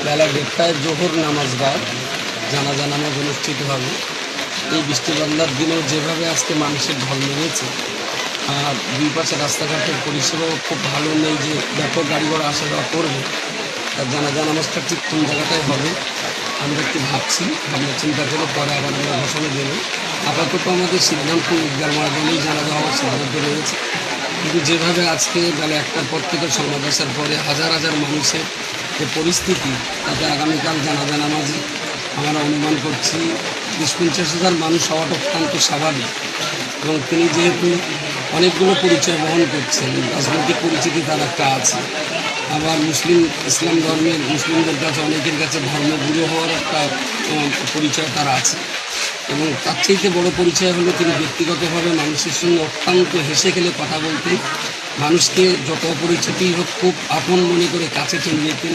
বেলা 1:30টায় জোহর নামাজ বাদ জানাজা নামাজ অনুষ্ঠিত হবে। এই বৃষ্টিবাদলার দিনেও যেভাবে আজকে মানুষের ঢল নেমেছে, আর দুই পাশে রাস্তাঘাটের পরিষেবাও খুব ভালো নেই যে ব্যাপক গাড়ি ঘোড়া আসা যাওয়া করবে, তার জানাজা নামাজটা ঠিক কোন জায়গাটায় হবে আমরা একটু ভাবছি, ভাবনা চিন্তা করে পরে আবার আমরা ঘোষণা দেবো। আপাতত আমাদের সিদ্ধান্ত ঈদগাহ ময়দানেই জানাজা হওয়ার সিদ্ধান্ত রয়েছে। কিন্তু যেভাবে আজকে বেলা 1টার পর থেকে সংবাদ আসার পরে হাজার হাজার মানুষের যে পরিস্থিতি, তাতে আগামীকাল জানাজা নামাজে আমরা অনুমান করছি 20-50 হাজার মানুষ হওয়াটা অত্যন্ত স্বাভাবিক। এবং তিনি যেহেতু অনেকগুলো পরিচয় বহন করছেন, রাজনৈতিক পরিচিতি তার একটা আছে, আবার ইসলাম ধর্মের মুসলিমদের কাছে অনেকের কাছে ধর্মগুরু হওয়ার একটা পরিচয় তার আছে। এবং তার চাইতে বড় পরিচয় হলো তিনি ব্যক্তিগতভাবে মানুষের সঙ্গে অত্যন্ত হেসে খেলে কথা বলতেন, মানুষকে যত অপরিচিতই হোক খুব আপন মনে করে কাছে টেনে যেতেন।